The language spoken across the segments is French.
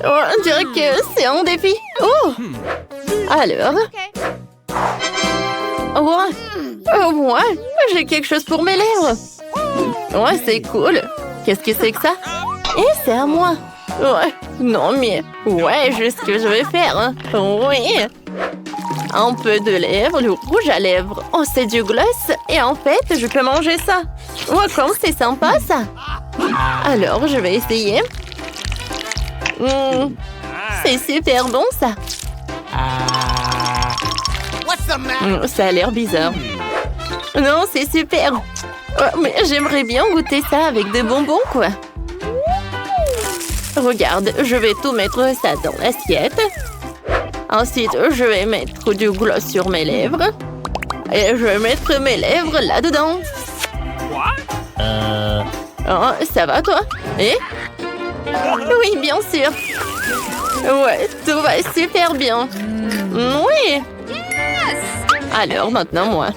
Oh, on dirait que c'est un défi. Oh! Alors? Ouais, j'ai quelque chose pour mes lèvres. Ouais, c'est cool. Qu'est-ce que c'est que ça? Et c'est à moi. Ouais, non mais... Ouais, juste ce que je vais faire. Hein. Oui. Un peu de lèvres, le rouge à lèvres. Oh, c'est du gloss. Et en fait, je peux manger ça. Ouais, comme c'est sympa, ça. Alors, je vais essayer. C'est super bon, ça. Ça a l'air bizarre. Non, c'est super. Oh, mais j'aimerais bien goûter ça avec des bonbons, quoi. Regarde, je vais tout mettre ça dans l'assiette. Ensuite, je vais mettre du gloss sur mes lèvres. Et je vais mettre mes lèvres là-dedans. Oh, ça va, toi? Et? Oui, bien sûr. Ouais, tout va super bien. Oui. Alors, maintenant, moi.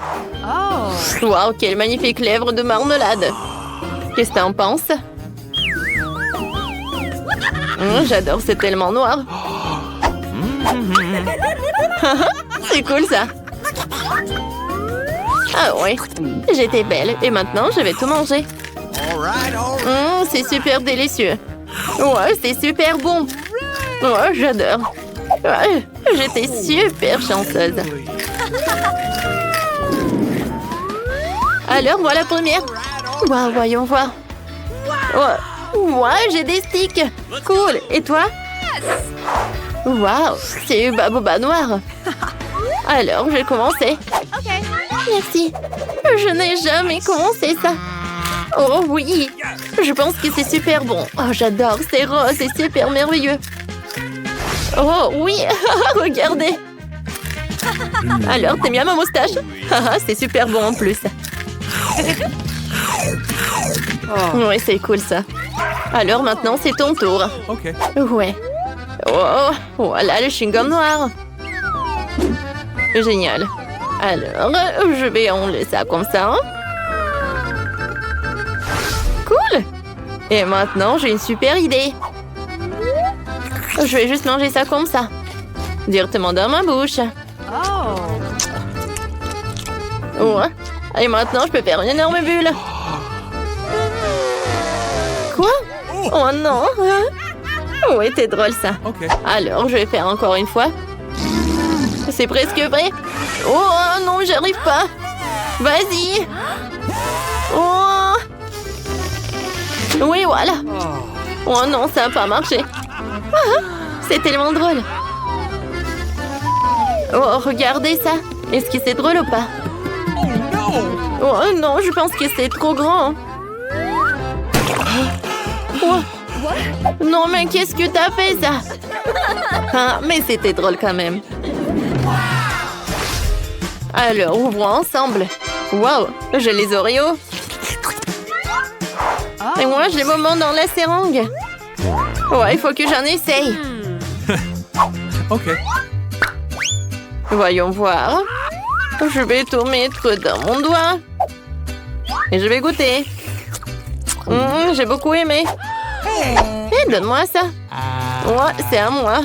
Wow, quelle magnifique lèvre de marmelade. Qu'est-ce que t'en penses? J'adore, c'est tellement noir. C'est cool, ça. Ah oui, j'étais belle. Et maintenant, je vais tout manger. C'est super délicieux. Ouais, c'est super bon. Ouais, j'adore. Ouais, j'étais super chanceuse. Alors, voilà la première. Wow, voyons voir. Ouais, j'ai des sticks. Cool. Et toi? Wow, c'est Baboba noir. Alors, je vais commencer. Merci. Je n'ai jamais commencé ça. Oh oui, je pense que c'est super bon. Oh, j'adore, c'est rose, c'est super merveilleux. Oh oui, regardez. Alors, t'aimes bien ma moustache? C'est super bon en plus. Oui, c'est cool ça. Alors maintenant, c'est ton tour. Ouais. Oh, voilà le chewing-gum noir. Génial. Alors, je vais enlever ça comme ça. Cool. Et maintenant, j'ai une super idée. Je vais juste manger ça comme ça. Directement dans ma bouche. Ouais. Et maintenant, je peux faire une énorme bulle. Quoi? Oh non. Oui, t'es drôle ça. Alors, je vais faire encore une fois. C'est presque vrai. Oh non, j'arrive pas. Vas-y. Oh. Oui, voilà. Oh non, ça n'a pas marché. C'est tellement drôle. Oh, regardez ça. Est-ce que c'est drôle ou pas? Oh non, je pense que c'est trop grand. Oh. Non, mais qu'est-ce que t'as fait, ça? Mais c'était drôle quand même. Alors, ouvrons ensemble. Wow, j'ai les Oreos. Et moi, j'ai les moments dans la seringue. Ouais, il faut que j'en essaye. Voyons voir. Je vais tout mettre dans mon doigt. Et je vais goûter. J'ai beaucoup aimé. Et donne-moi ça. Ouais, c'est à moi.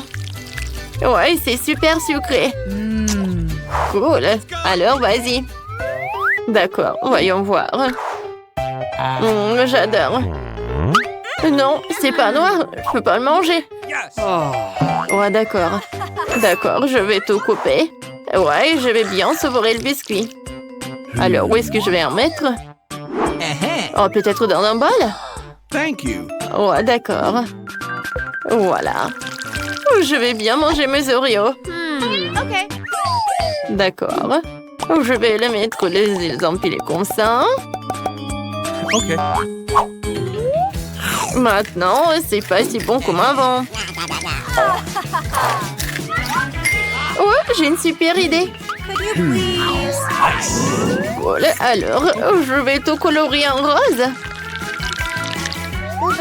Ouais, c'est super sucré. Cool. Alors, vas-y. D'accord, voyons voir. J'adore. Non, c'est pas noir. Je peux pas le manger. Ouais, d'accord. D'accord, je vais tout couper. Ouais, je vais bien savourer le biscuit. Alors, où est-ce que je vais en mettre? Oh, peut-être dans un bol? Ouais, d'accord. Voilà. Je vais bien manger mes Oreos. D'accord. Je vais les mettre les empilés comme ça. Maintenant, c'est pas si bon comme avant. Ouais, j'ai une super idée. Voilà, alors, je vais tout colorier en rose.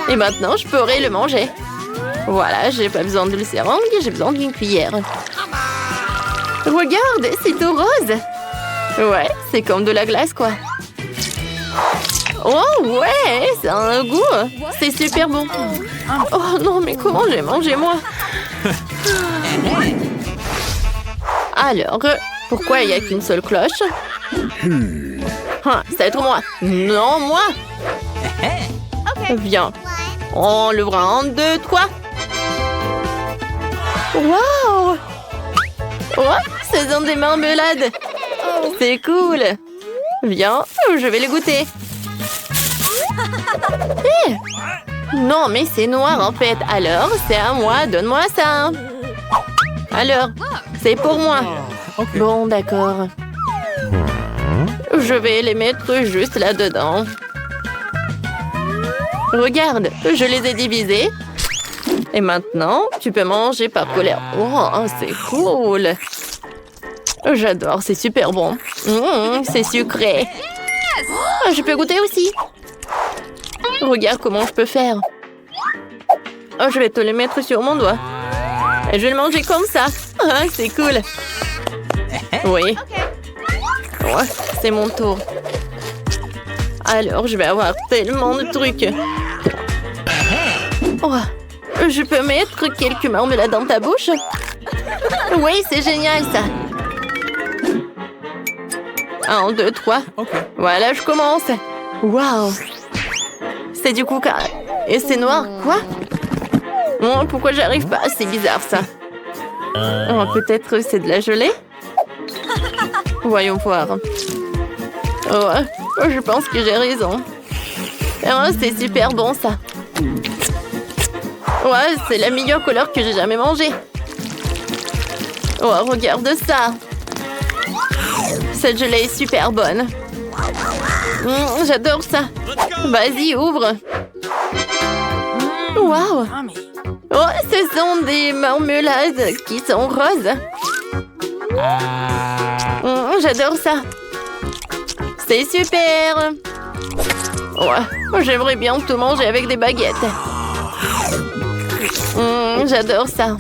Et maintenant, je pourrai le manger. Voilà, j'ai pas besoin de seringue, j'ai besoin d'une cuillère. Regarde, c'est tout rose. Ouais, c'est comme de la glace, quoi. Oh ouais, ça a un goût. C'est super bon. Oh non, mais comment j'ai mangé moi? Alors, pourquoi il n'y a qu'une seule cloche? Ah, ça va être moi. Non, moi. Viens. On l'ouvre en 1, 2, 3. Wow! Oh, ce sont des marmelades. C'est cool. Viens, je vais les goûter. Non, mais c'est noir en fait. Alors, c'est à moi. Donne-moi ça. Alors, c'est pour moi. Bon, d'accord. Je vais les mettre juste là-dedans. Regarde, je les ai divisés. Et maintenant, tu peux manger par colère. Oh, c'est cool. J'adore, c'est super bon. C'est sucré. Oh, je peux goûter aussi. Regarde comment je peux faire. Oh, je vais te le mettre sur mon doigt. Et je vais le manger comme ça. Ah, c'est cool. Oui. Ouais, c'est mon tour. Alors, je vais avoir tellement de trucs. Oh, je peux mettre quelques marmelades dans ta bouche? Oui, c'est génial, ça. 1, 2, 3. Voilà, je commence. Waouh. C'est du coca. Et c'est noir, quoi? Oh, pourquoi j'arrive pas? C'est bizarre, ça. Oh, peut-être c'est de la gelée? Voyons voir. Oh, je pense que j'ai raison. Oh, c'est super bon, ça. Ouais, c'est la meilleure couleur que j'ai jamais mangée. Oh, regarde ça. Cette gelée est super bonne. J'adore ça. Vas-y, ouvre. Waouh. Oh, ce sont des marmelades qui sont roses. J'adore ça. C'est super. Ouais, j'aimerais bien tout manger avec des baguettes. J'adore ça.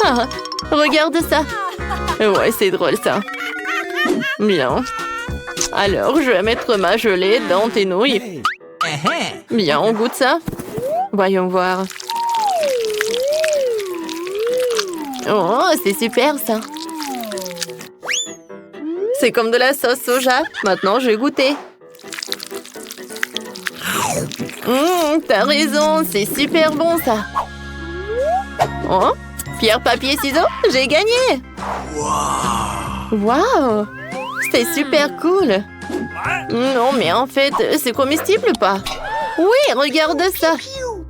Ah, regarde ça. Ouais, c'est drôle ça. Bien. Alors, je vais mettre ma gelée dans tes nouilles. Bien, on goûte ça. Voyons voir. Oh, c'est super ça. C'est comme de la sauce soja. Maintenant, je vais goûter. T'as raison, c'est super bon ça. Oh, pierre, papier, ciseaux, j'ai gagné. Waouh, c'est super cool. Non, mais en fait, c'est comestible ou pas? Oui, regarde ça.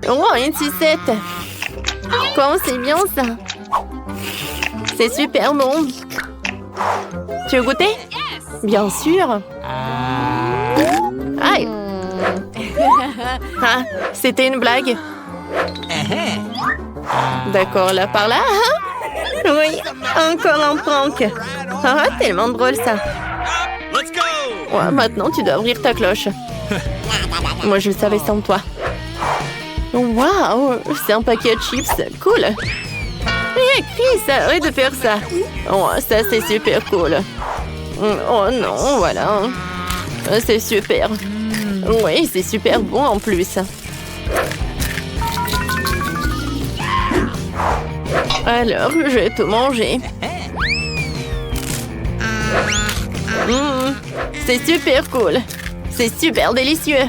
Oh, une sucette. Comment c'est bien ça. C'est super bon. Tu veux goûter? Bien sûr. Aïe. Ah, c'était une blague. D'accord, là par là. Oui, encore un prank. Ah, tellement drôle ça. Ouais, maintenant tu dois ouvrir ta cloche. Moi je le savais sans toi. Waouh, c'est un paquet de chips, cool. Hé, Chris, arrête de faire ça. Oh, ça c'est super cool. Oh non, voilà. C'est super. Oui, c'est super bon en plus. Alors, je vais tout manger. C'est super cool. C'est super délicieux.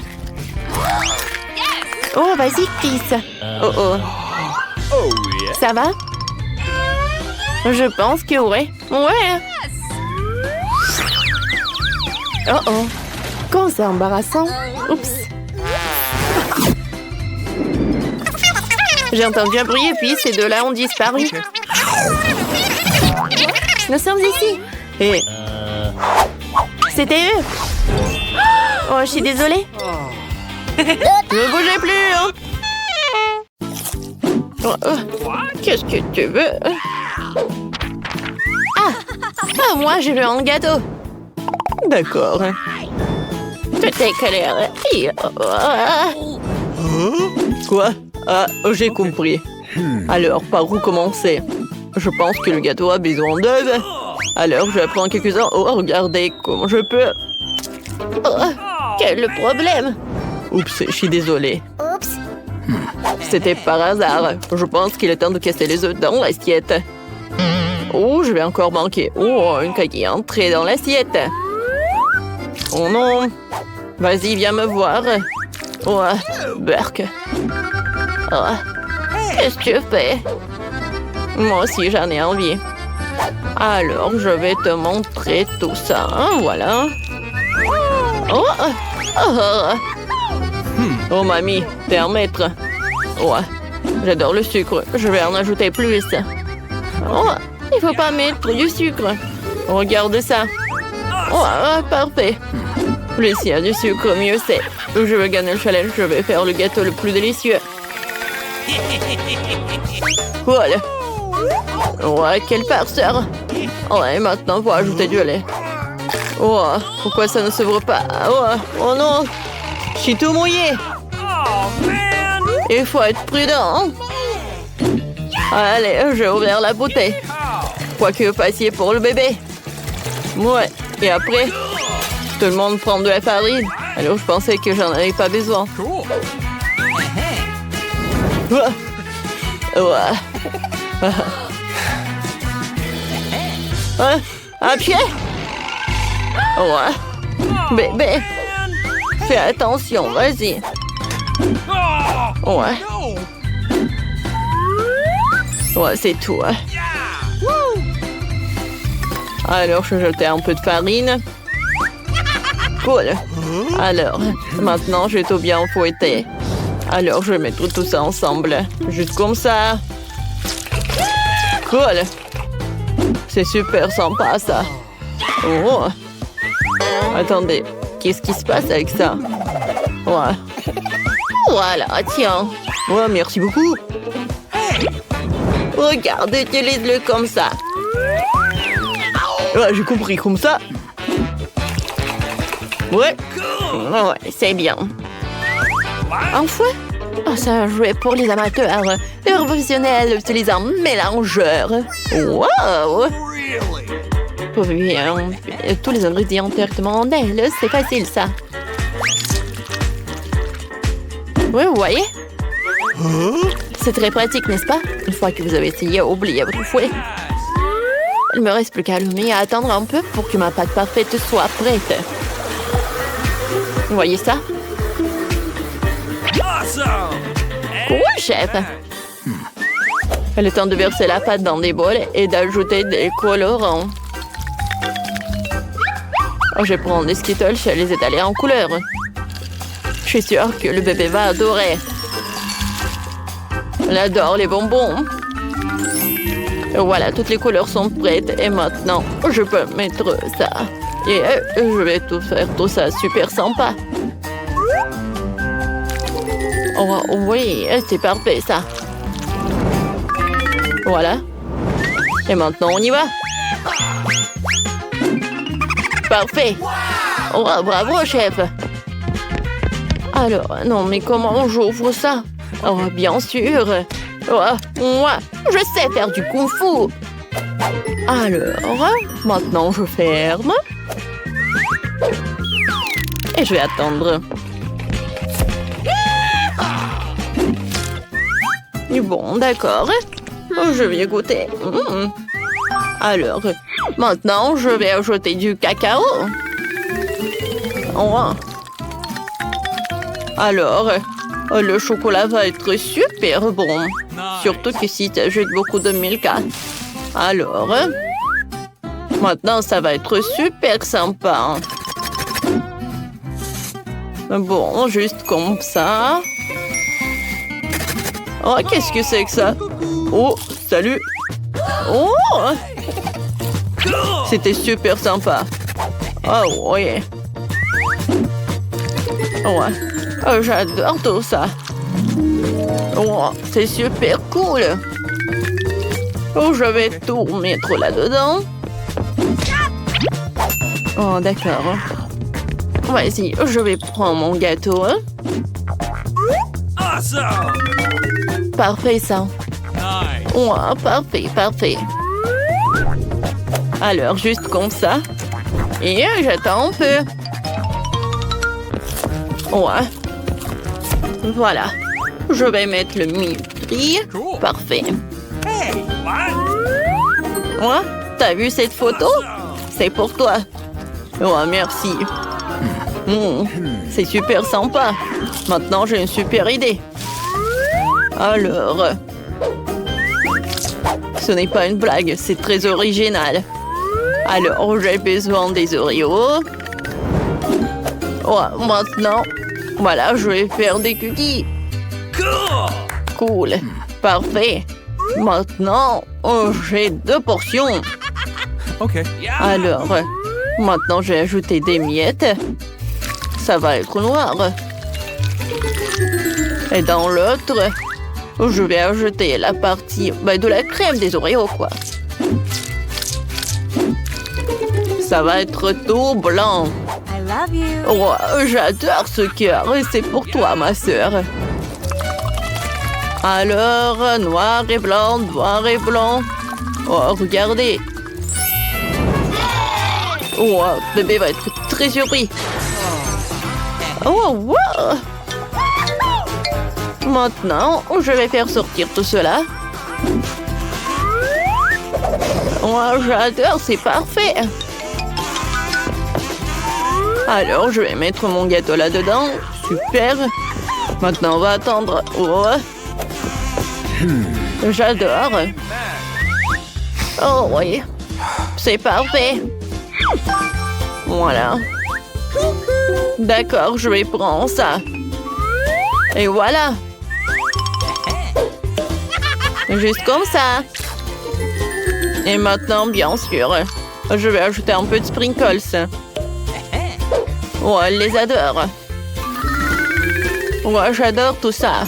Oh, vas-y, Chris. Oh, oh. Ça va? Je pense que ouais. Ouais. Oh, oh. Quand c'est embarrassant. Oups. J'ai entendu un bruit et puis ces deux-là ont disparu. Nous sommes ici. Et... c'était eux. Oh, je suis désolée. Ne bougez plus, hein. Qu'est-ce que tu veux? Ah, moi, je veux un gâteau. D'accord. Tout est clair. Quoi? Ah, j'ai compris. Alors, par où commencer? Je pense que le gâteau a besoin d'aide. Alors, je vais prendre quelques-uns. Oh, regardez comment je peux. Oh, quel problème? Oups, je suis désolée. C'était par hasard. Je pense qu'il est temps de casser les œufs dans l'assiette. Oh, je vais encore manquer. Oh, une caille entrée dans l'assiette. Oh non. Vas-y, viens me voir. Oh, Burk. Oh, qu'est-ce que tu fais? Moi aussi, j'en ai envie. Alors, je vais te montrer tout ça. Voilà. Oh, oh. Oh, mamie, t'es un maître. Ouais, j'adore le sucre. Je vais en ajouter plus. Oh, il faut pas mettre du sucre. Regarde ça. Oh, parfait. Plus il y a du sucre, mieux c'est. Je veux gagner le challenge. Je vais faire le gâteau le plus délicieux. Voilà. Ouais, quelle farceur. Ouais, maintenant, faut ajouter du lait. Oh, pourquoi ça ne s'ouvre pas? Oh non, je suis tout mouillé. Il faut être prudent. Allez, j'ai ouvert la bouteille. Quoi que vous fassiez pour le bébé. Ouais, et après, tout le monde prend de la farine. Alors, je pensais que j'en avais pas besoin. Ouais. Un pied? Ouais. Bébé, fais attention, vas-y. Ouais. Ouais, c'est tout. Alors, je vais jeter un peu de farine. Cool. Alors, maintenant, je vais tout bien fouetter. Alors, je vais mettre tout ça ensemble. Juste comme ça. Cool. C'est super sympa, ça. Oh. Attendez, qu'est-ce qui se passe avec ça? Ouais. Voilà, tiens. Ouais, merci beaucoup. Regarde, utilise-le comme ça. Ouais, j'ai compris, comme ça. Ouais. Ouais, c'est bien. Enfin, c'est un jouet pour les amateurs. Les professionnels utilisent un mélangeur. Wow! Puis, tous les ingrédients directement en elle. C'est facile, ça. Oui, vous voyez? C'est très pratique, n'est-ce pas? Une fois que vous avez essayé, oubliez votre fouet. Il me reste plus qu'à allumer et à attendre un peu pour que ma pâte parfaite soit prête. Vous voyez ça? Cool, chef! Il est temps de verser la pâte dans des bols et d'ajouter des colorants. Je vais prendre des Skittles et les étaler en couleurs. Je suis sûre que le bébé va adorer. Il adore les bonbons. Voilà, toutes les couleurs sont prêtes. Et maintenant, je peux mettre ça. Et je vais tout faire tout ça super sympa. Oh, oui, c'est parfait, ça. Voilà. Et maintenant, on y va. Parfait. Oh, bravo, chef. Alors, non, mais comment j'ouvre ça? Oh, bien sûr. Oh, moi, je sais faire du kung-fu. Alors, maintenant, je ferme. Et je vais attendre. Bon, d'accord. Je vais goûter. Alors, maintenant, je vais ajouter du cacao. Oh. Alors, le chocolat va être super bon. Surtout que si tu ajoutes beaucoup de Milka. Alors, maintenant, ça va être super sympa. Bon, juste comme ça. Oh, qu'est-ce que c'est que ça? Oh, salut. Oh! C'était super sympa. Oh, ouais. Ouais. Oh, j'adore tout ça. Oh, c'est super cool. Oh, je vais tout mettre là-dedans. Oh, d'accord. Vas-y, je vais prendre mon gâteau. Parfait, ça. Ouais, parfait, parfait. Alors, juste comme ça. Et j'attends un peu. Ouais. Voilà. Je vais mettre le mini-prix. Parfait. Ouais, t'as vu cette photo? C'est pour toi. Oh, merci. C'est super sympa. Maintenant, j'ai une super idée. Alors... Ce n'est pas une blague, c'est très original. Alors, j'ai besoin des Oreos. Ouais, maintenant... Voilà, je vais faire des cookies. Cool. Parfait. Maintenant, j'ai 2 portions. OK. Alors, maintenant, j'ai ajouté des miettes. Ça va être noir. Et dans l'autre, je vais ajouter la partie de la crème des Oreos, quoi. Ça va être tout blanc. I love you. Oh, j'adore ce cœur et c'est pour toi, ma sœur. Alors, noir et blanc, noir et blanc. Oh, regardez. Oh, bébé va être très surpris. Oh, wow. Maintenant, je vais faire sortir tout cela. Oh, j'adore, c'est parfait. Alors, je vais mettre mon gâteau là-dedans. Super. Maintenant, on va attendre. Oh. J'adore. Oh oui. C'est parfait. Voilà. D'accord, je vais prendre ça. Et voilà. Juste comme ça. Et maintenant, bien sûr, je vais ajouter un peu de sprinkles. Oh, elle les adore. Ouais, j'adore tout ça.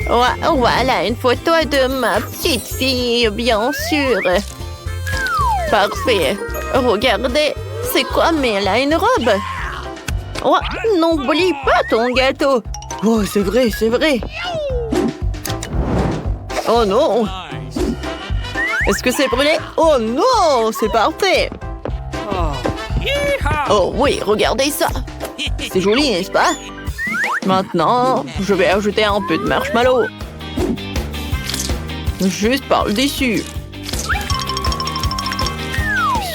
Ouais, voilà, une photo de ma petite fille, bien sûr. Parfait. Regardez, c'est quoi, mais elle a une robe. Oh, n'oublie pas ton gâteau. Oh, c'est vrai, c'est vrai. Oh non. Est-ce que c'est brûlé? Oh non, c'est parfait. Oh oui, regardez ça. C'est joli, n'est-ce pas? Maintenant, je vais ajouter un peu de marshmallow. Juste par le dessus.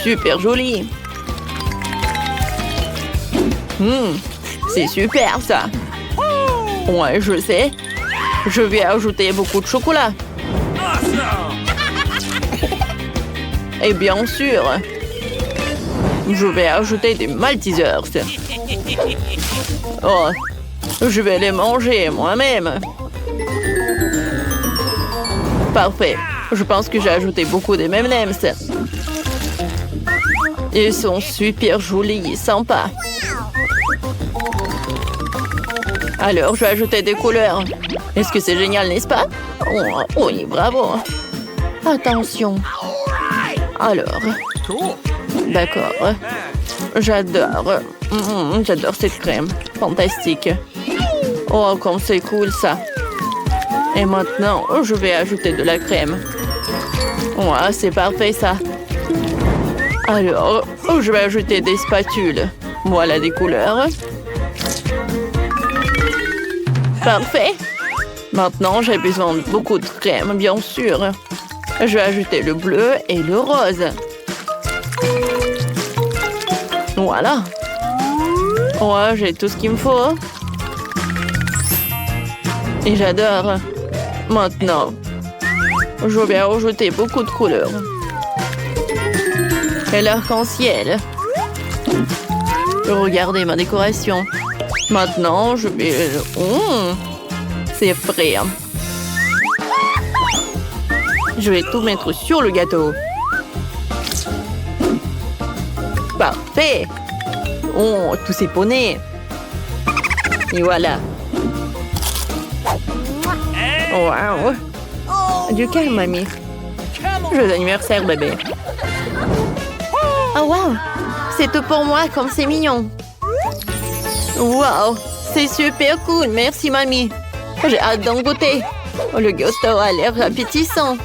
Super joli. C'est super ça. Ouais, je sais. Je vais ajouter beaucoup de chocolat. Et bien sûr, je vais ajouter des Maltesers. Oh, je vais les manger moi-même. Parfait. Je pense que j'ai ajouté beaucoup de M&M's. Ils sont super jolis et sympas. Alors, je vais ajouter des couleurs. Est-ce que c'est génial, n'est-ce pas? Oh, oui, bravo. Attention. Alors, d'accord. J'adore. J'adore cette crème. Fantastique. Oh, comme c'est cool, ça. Et maintenant, je vais ajouter de la crème. Ouais, c'est parfait, ça. Alors, je vais ajouter des spatules. Voilà des couleurs. Parfait. Maintenant, j'ai besoin de beaucoup de crème, bien sûr. Je vais ajouter le bleu et le rose. Voilà. Ouais, j'ai tout ce qu'il me faut. Et j'adore. Maintenant, je vais ajouter beaucoup de couleurs. Et l'arc-en-ciel. Regardez ma décoration. Maintenant, je vais... c'est frais. Je vais tout mettre sur le gâteau. Parfait. Oh, tous ces poneys. Et voilà. Wow. Du calme, mamie. Joyeux anniversaire, bébé. Oh, wow. C'est tout pour moi, comme c'est mignon. Wow. C'est super cool. Merci, mamie. J'ai hâte d'en goûter. Oh, le gâteau a l'air appétissant.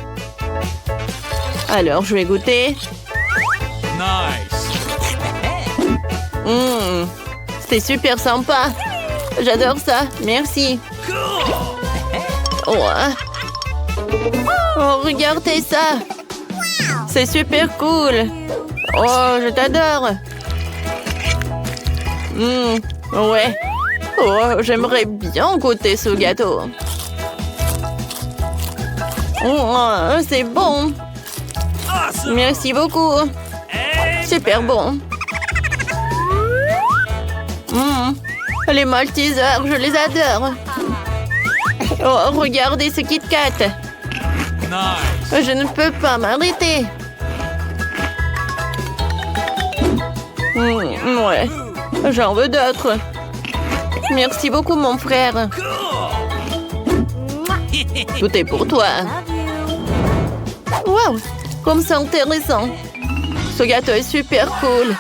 Alors, je vais goûter. Nice. C'est super sympa. J'adore ça. Merci. Ouais. Oh, regardez ça. C'est super cool. Oh, je t'adore. Ouais. Oh, j'aimerais bien goûter ce gâteau. Oh, c'est bon. Merci beaucoup. Super bon. Les Maltesers, je les adore. Oh, regardez ce Kit Kat. Je ne peux pas m'arrêter. Ouais, j'en veux d'autres. Merci beaucoup, mon frère. Tout est pour toi. Wow, comme c'est intéressant. Ce gâteau est super cool.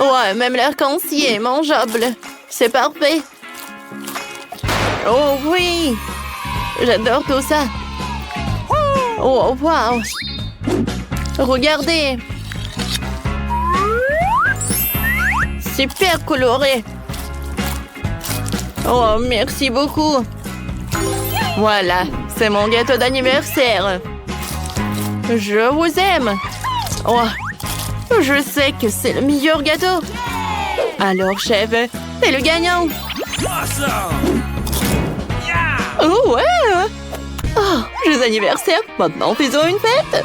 Ouais, même l'arc-en-ciel est mangeable. C'est parfait. Oh oui, j'adore tout ça. Oh, wow. Regardez. Super coloré. Oh, merci beaucoup. Voilà, c'est mon gâteau d'anniversaire. Je vous aime. Oh, je sais que c'est le meilleur gâteau. Alors, chef, t'es le gagnant. Oh, ouais. Oh, joyeux anniversaire. Maintenant, faisons une fête.